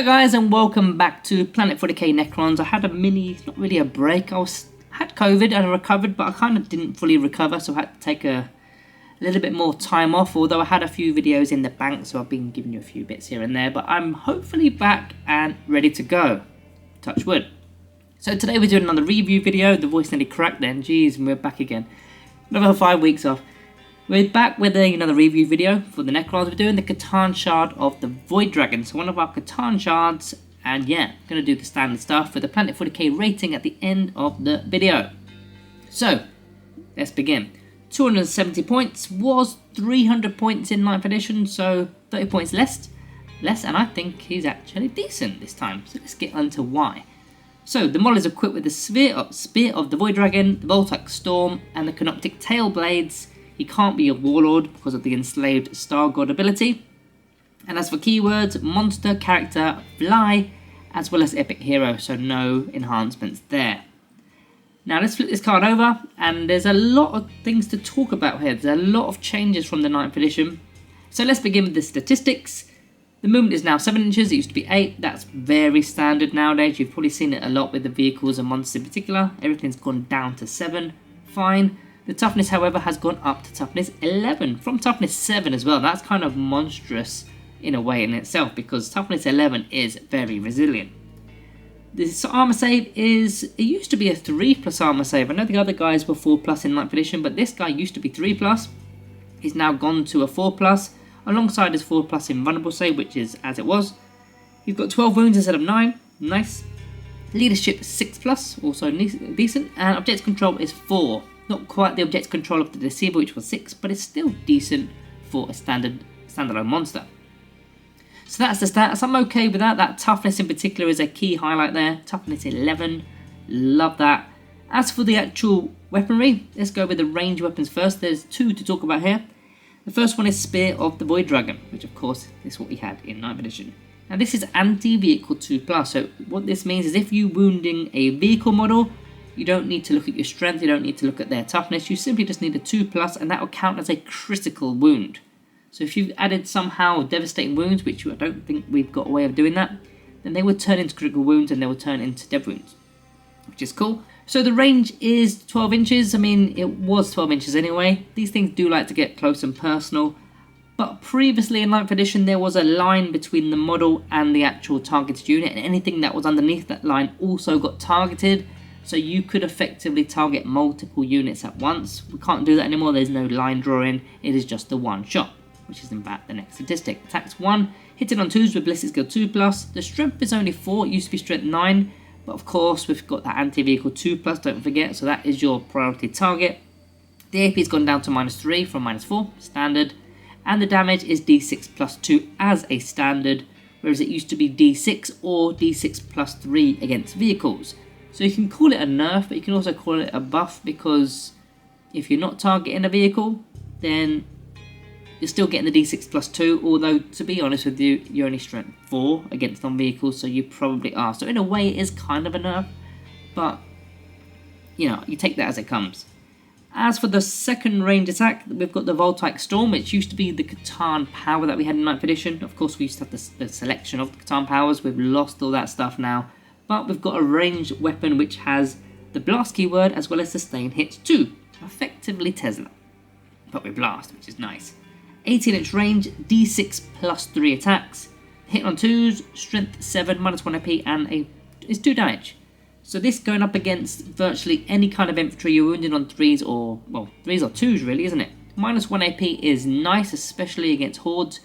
Hello guys and welcome back to Planet 40k Necrons. I had a not really a break. I had COVID and I recovered, but I kind of didn't fully recover, so I had to take a little bit more time off, although I had a few videos in the bank, so I've been giving you a few bits here and there, but I'm hopefully back and ready to go. Touch wood. So today we're doing another review video. The voice nearly cracked then, jeez, and we're back again. Another 5 weeks off. We're back with another review video for the Necrons. We're doing the Catan shard of the Void Dragon. So one of our Catan shards, and yeah, going to do the standard stuff with the Planet 40k rating at the end of the video. So, let's begin. 270 points was 300 points in 9th edition, so 30 points less, and I think he's actually decent this time. So let's get on to why. So the model is equipped with the Spear of the Void Dragon, the Voltaic Storm, and the Canoptic Tail Blades. He can't be a Warlord because of the Enslaved Star God ability. And as for keywords, Monster, Character, Fly, as well as Epic Hero, so no enhancements there. Now let's flip this card over, and there's a lot of things to talk about here. There's a lot of changes from the 9th edition. So let's begin with the statistics. The movement is now 7 inches, it used to be 8. That's very standard nowadays. You've probably seen it a lot with the vehicles and monsters in particular. Everything's gone down to 7. Fine. The toughness, however, has gone up to toughness 11, from toughness 7 as well. That's kind of monstrous in a way in itself, because toughness 11 is very resilient. This armor save it used to be a 3+ armor save. I know the other guys were 4+ in 9th edition, but this guy used to be 3+. He's now gone to a 4+, alongside his 4+ invulnerable save, which is as it was. He's got 12 wounds instead of 9, nice. Leadership 6+, also decent, and objective control is 4. Not quite the objective control of the Deceiver, which was 6, but it's still decent for a standalone monster. So that's the stats. I'm okay with that. That toughness in particular is a key highlight there. Toughness 11, love that. As for the actual weaponry, let's go with the range weapons first. There's 2 to talk about here. The first one is Spear of the Void Dragon, which of course is what we had in 9th edition. Now this is anti-vehicle 2+, so what this means is if you're wounding a vehicle model, you don't need to look at your strength, you don't need to look at their toughness, you simply just need a 2+, and that will count as a critical wound. So if you've added somehow devastating wounds, which I don't think we've got a way of doing that, then they would turn into critical wounds and they would turn into dev wounds, which is cool. So the range is 12 inches, I mean it was 12 inches anyway. These things do like to get close and personal, but previously in 9th edition there was a line between the model and the actual targeted unit, and anything that was underneath that line also got targeted. So you could effectively target multiple units at once. We can't do that anymore, there's no line drawing, it is just the one shot, which is in fact the next statistic. Attacks 1, hitting on 2s with Ballistic Skill 2+. The strength is only 4, it used to be strength 9, but of course we've got that anti-vehicle 2+, don't forget, so that is your priority target. The AP has gone down to -3 from -4, standard, and the damage is D6 +2 as a standard, whereas it used to be D6 or D6 +3 against vehicles. So you can call it a nerf, but you can also call it a buff, because if you're not targeting a vehicle, then you're still getting the D6 +2, although to be honest with you, you're only strength 4 against non-vehicles, so you probably are. So in a way it is kind of a nerf, but you know, you take that as it comes. As for the second range attack, we've got the Voltaic Storm, which used to be the Catan power that we had in 9th edition. Of course we used to have the selection of the Catan powers, we've lost all that stuff now. But we've got a ranged weapon which has the blast keyword as well as sustain hits 2, effectively Tesla, but with blast, which is nice. 18-inch range, D6 +3 attacks, hit on 2s, strength 7, -1 AP, and it's 2 damage. So this going up against virtually any kind of infantry you're wounded on 3s or, well, 3s or 2s really, isn't it? -1 AP is nice, especially against hordes.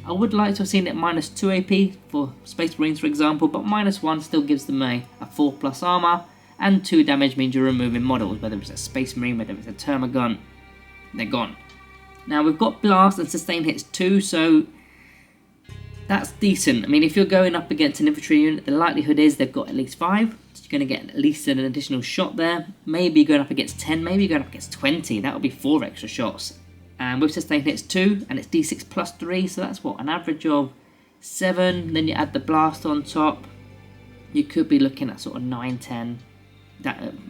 I would like to have seen it -2 AP for Space Marines for example, but -1 still gives them a 4+ armor, and 2 damage means you're removing models, whether it's a Space Marine, whether it's a Termagun, they're gone. Now we've got blast and sustain hits 2, so that's decent. I mean, if you're going up against an infantry unit, the likelihood is they've got at least 5, so you're going to get at least an additional shot there. Maybe going up against 10, maybe going up against 20, that would be 4 extra shots. And with sustain hits 2, and it's D6 +3, so that's what, an average of 7, then you add the blast on top, you could be looking at sort of 9, 10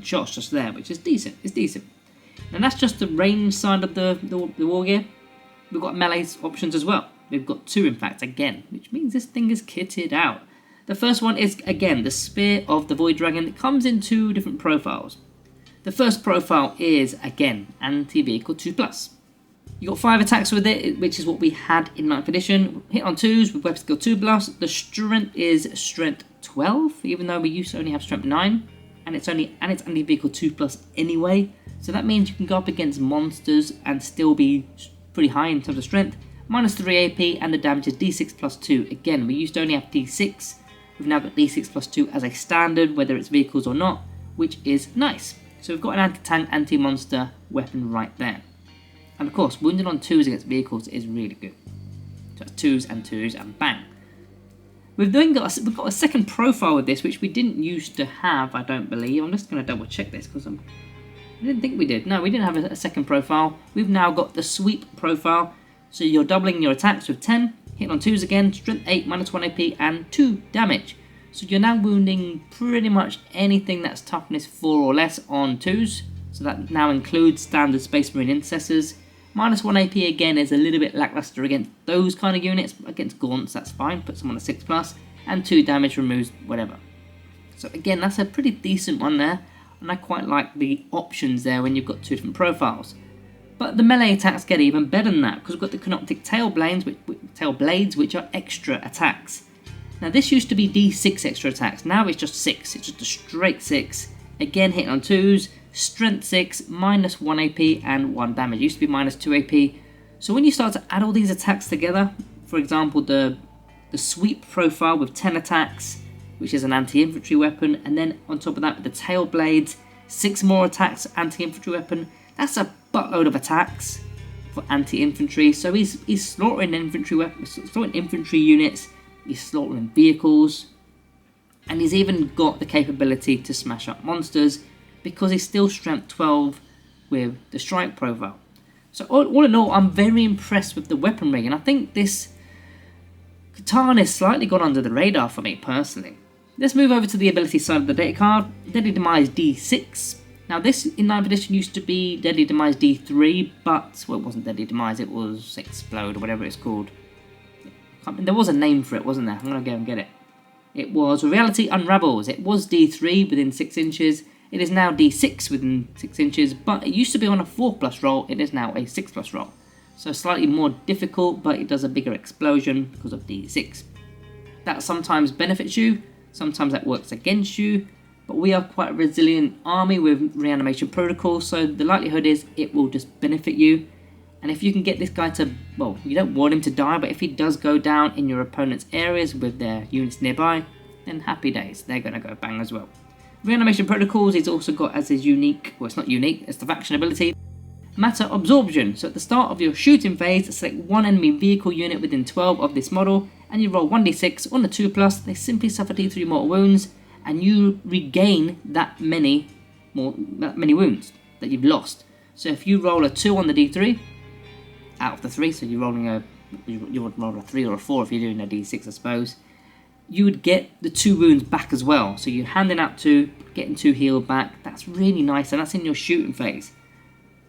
shots just there, which is decent, it's decent. And that's just the range side of the war gear. We've got melee options as well. We've got 2 in fact again, which means this thing is kitted out. The first one is, again, the Spear of the Void Dragon. It comes in 2 different profiles. The first profile is, again, anti-vehicle 2+. You got 5 attacks with it, which is what we had in 9th edition. Hit on 2s with weapon skill 2+. The strength is strength 12, even though we used to only have strength 9, and it's anti-vehicle 2+ anyway. So that means you can go up against monsters and still be pretty high in terms of strength. Minus 3 AP, and the damage is D6 plus 2. Again, we used to only have D6. We've now got D6 plus 2 as a standard, whether it's vehicles or not, which is nice. So we've got an anti-tank, anti-monster weapon right there. And of course, wounded on 2s against vehicles is really good. So that's 2s and bang. We've got a second profile with this, which we didn't used to have, I don't believe. I'm just going to double check this because I didn't think we did. No, we didn't have a second profile. We've now got the sweep profile. So you're doubling your attacks with 10, hit on 2s again, strength 8, minus 1 AP, and 2 damage. So you're now wounding pretty much anything that's toughness 4 or less on 2s. So that now includes standard Space Marine Intercessors. Minus 1 AP again is a little bit lackluster against those kind of units. Against Gaunts, that's fine, puts them on a 6+, and 2 damage removes whatever. So again, that's a pretty decent one there, and I quite like the options there when you've got 2 different profiles. But the melee attacks get even better than that, because we've got the Canoptic Tail Blades, which are extra attacks. Now this used to be D6 extra attacks, now it's just 6, it's just a straight 6. Again, hitting on 2s, strength 6, minus 1 AP and 1 damage. It used to be minus 2 AP. So when you start to add all these attacks together, for example the sweep profile with 10 attacks, which is an anti-infantry weapon, and then on top of that with the Tail Blades, 6 more attacks, anti-infantry weapon, that's a buttload of attacks for anti-infantry. So he's slaughtering infantry weapons, slaughtering infantry units, he's slaughtering vehicles, and he's even got the capability to smash up monsters because he's still strength 12 with the strike profile. So all in all, I'm very impressed with the weaponry, and I think this Catan has slightly gone under the radar for me personally. Let's move over to the ability side of the data card. Deadly Demise D6. Now this in 9th edition used to be Deadly Demise D3, but, well, it wasn't Deadly Demise, it was Explode or whatever it's called. There was a name for it, wasn't there? I'm going to go and get it. It was Reality Unravels. It was D3 within 6 inches. It is now D6 within 6 inches, but it used to be on a 4+ roll. It is now a 6+ roll. So slightly more difficult, but it does a bigger explosion because of D6. That sometimes benefits you, sometimes that works against you, but we are quite a resilient army with reanimation protocols, so the likelihood is it will just benefit you. And if you can get this guy to, well, you don't want him to die, but if he does go down in your opponent's areas with their units nearby, then happy days, they're going to go bang as well. Reanimation protocols is also got as his unique, well, it's not unique, it's the faction ability, Matter Absorption. So at the start of your shooting phase, select one enemy vehicle unit within 12 of this model, and you roll 1d6 on the 2+, they simply suffer d3 mortal wounds, and you regain that many wounds that you've lost. So if you roll a 2 on the d3, out of the 3, so you would roll a 3 or a 4 if you're doing a d6 I suppose, you would get the 2 wounds back as well. So you're handing out 2, getting 2 healed back. That's really nice, and that's in your shooting phase.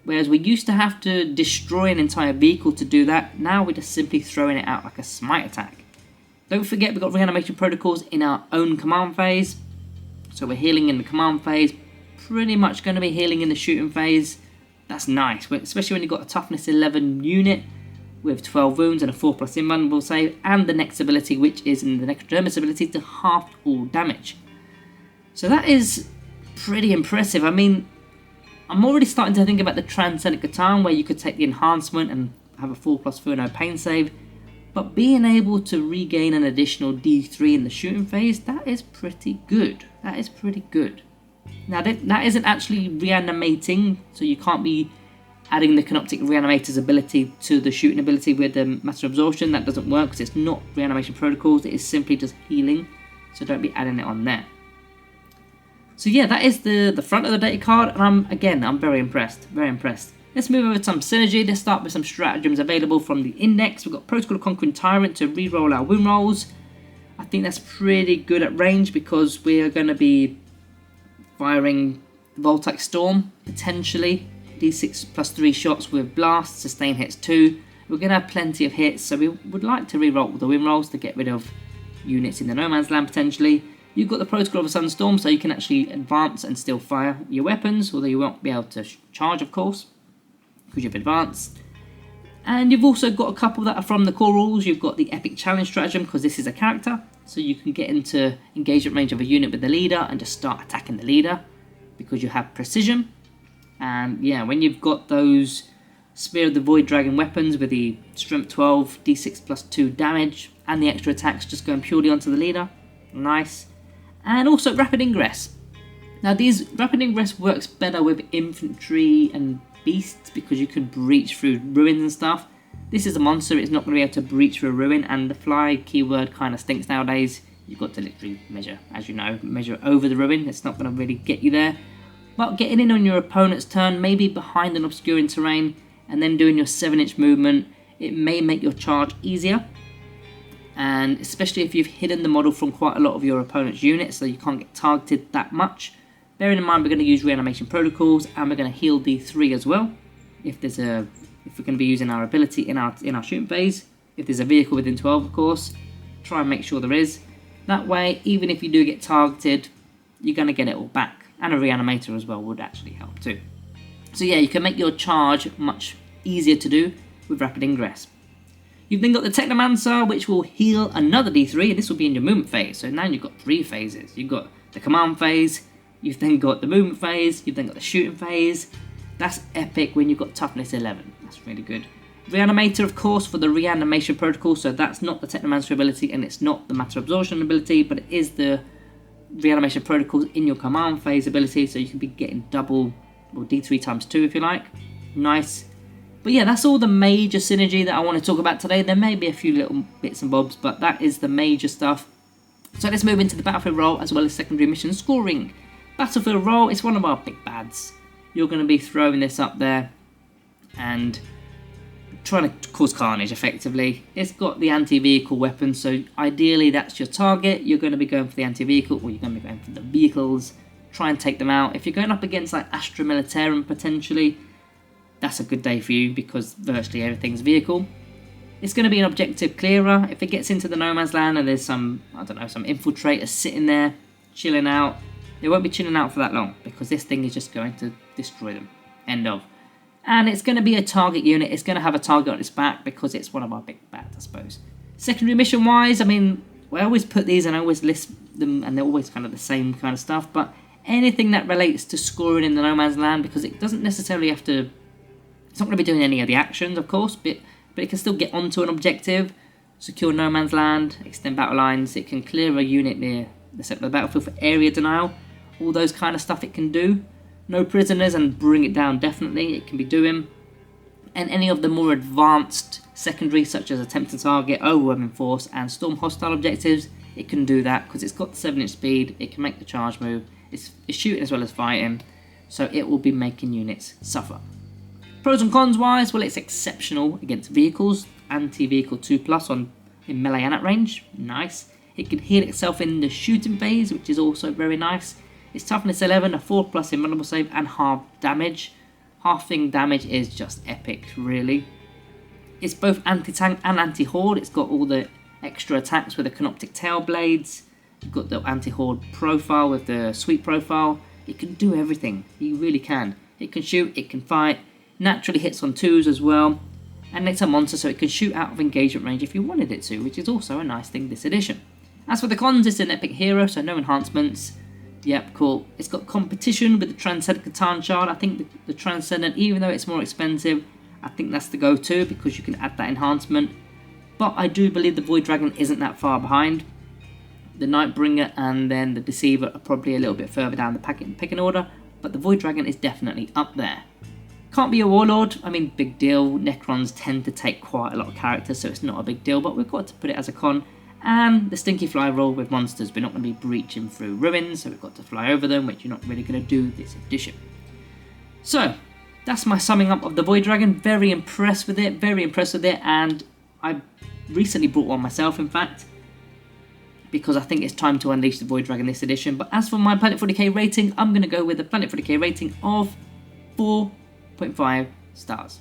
Whereas we used to have to destroy an entire vehicle to do that, now we're just simply throwing it out like a smite attack. Don't forget we've got reanimation protocols in our own command phase. So we're healing in the command phase, pretty much going to be healing in the shooting phase. That's nice, especially when you've got a toughness 11 unit with 12 wounds and a 4+ invulnerable save, and the next ability, which is in the Necrodermis ability, to half all damage. So that is pretty impressive. I mean, I'm already starting to think about the Transcendent Catan, where you could take the enhancement and have a 4+4 no pain save, but being able to regain an additional D3 in the shooting phase, that is pretty good. That is pretty good. Now that isn't actually reanimating, so you can't be adding the Canoptic Reanimator's ability to the shooting ability with the Master Absorption. That doesn't work because it's not reanimation protocols, it is simply just healing, so don't be adding it on there. So yeah, that is the front of the data card, and I'm very impressed, very impressed. Let's move over to some synergy. Let's start with some stratagems available from the index. We've got Protocol of Conquering Tyrant to re-roll our wound rolls. I think that's pretty good at range because we are going to be firing Voltaic Storm, potentially. D6 plus 3 shots with Blast, sustain hits 2. We're going to have plenty of hits, so we would like to re-roll the win rolls to get rid of units in the no man's land potentially. You've got the Protocol of a Sunstorm, so you can actually advance and still fire your weapons, although you won't be able to charge, of course, because you've advanced. And you've also got a couple that are from the core rules. You've got the Epic Challenge Stratagem, because this is a character, so you can get into engagement range of a unit with the leader and just start attacking the leader, because you have precision. And yeah, when you've got those Spear of the Void Dragon weapons with the Strength 12, D6 plus 2 damage, and the extra attacks just going purely onto the leader, nice. And also Rapid Ingress. Now these Rapid Ingress works better with infantry and beasts because you can breach through ruins and stuff. This is a monster, it's not going to be able to breach through a ruin, and the fly keyword kind of stinks nowadays. You've got to literally measure, as you know, measure over the ruin. It's not going to really get you there. But getting in on your opponent's turn, maybe behind an obscuring terrain, and then doing your 7-inch movement, it may make your charge easier. And especially if you've hidden the model from quite a lot of your opponent's units, so you can't get targeted that much. Bearing in mind we're going to use reanimation protocols, and we're going to heal D3 as well. If we're going to be using our ability in our shooting phase. If there's a vehicle within 12, of course, try and make sure there is. That way, even if you do get targeted, you're going to get it all back. And a reanimator as well would actually help too. So yeah, you can make your charge much easier to do with Rapid Ingress. You've then got the Technomancer, which will heal another D3, and this will be in your movement phase. So now you've got 3 phases. You've got the command phase, you've then got the movement phase, you've then got the shooting phase. That's epic when you've got toughness 11. That's really good. Reanimator, of course, for the reanimation protocol. So that's not the Technomancer ability, and it's not the Matter Absorption ability, but it is the reanimation protocols in your command phase ability. So you can be getting double, or D3 times 2 if you like. Nice. But yeah, that's all the major synergy that I want to talk about today. There may be a few little bits and bobs, but that is the major stuff. So let's move into the battlefield role as well as secondary mission scoring. Battlefield role is one of our big bads. You're going to be throwing this up there and trying to cause carnage effectively. It's got the anti-vehicle weapon, so ideally that's your target. You're going to be going for the anti-vehicle, or you're going to be going for the vehicles. Try and take them out. If you're going up against like Astra Militarum potentially, that's a good day for you because virtually everything's vehicle. It's going to be an objective clearer. If it gets into the no man's land and there's some, I don't know, some infiltrators sitting there, chilling out, they won't be chilling out for that long because this thing is just going to destroy them. End of. And it's going to be a target unit. It's going to have a target on its back because it's one of our big bads, I suppose. Secondary mission wise, I mean, I always put these and I always list them and they're always kind of the same kind of stuff, but anything that relates to scoring in the no man's land, because it doesn't necessarily have to, it's not going to be doing any of the actions, of course, but it can still get onto an objective, secure no man's land, extend battle lines, it can clear a unit near the centre of the battlefield for area denial, all those kind of stuff it can do. No prisoners and bring it down definitely, it can be doing. And any of the more advanced secondary, such as attempt to target, overwhelming force and storm hostile objectives, it can do that because it's got the 7-inch speed, it can make the charge move, it's shooting as well as fighting, so it will be making units suffer. Pros and cons wise, well, it's exceptional against vehicles, anti-vehicle 2+ in melee and at range, nice. It can heal itself in the shooting phase, which is also very nice. It's toughness 11, a 4+ invulnerable save, and half damage. Halving damage is just epic, really. It's both anti-tank and anti-horde. It's got all the extra attacks with the canoptic tail blades. You've got the anti-horde profile with the sweep profile. It can do everything. You really can. It can shoot, it can fight. Naturally hits on 2s as well. And it's a monster, so it can shoot out of engagement range if you wanted it to, which is also a nice thing this edition. As for the cons, it's an epic hero, so no enhancements. Yep, cool. It's got competition with the Transcendent Catan Shard. I think the Transcendent, even though it's more expensive, I think that's the go-to because you can add that enhancement. But I do believe the Void Dragon isn't that far behind. The Nightbringer and then the Deceiver are probably a little bit further down the pecking order, but the Void Dragon is definitely up there. Can't be a Warlord, I mean, big deal. Necrons tend to take quite a lot of characters, so it's not a big deal, but we've got to put it as a con. And the Stinky Fly roll with monsters, we're not going to be breaching through ruins, so we've got to fly over them, which you're not really going to do this edition. So, that's my summing up of the Void Dragon. Very impressed with it, and I recently brought one myself, in fact, because I think it's time to unleash the Void Dragon this edition. But as for my Planet 40k rating, I'm going to go with a Planet 40k rating of 4.5 stars.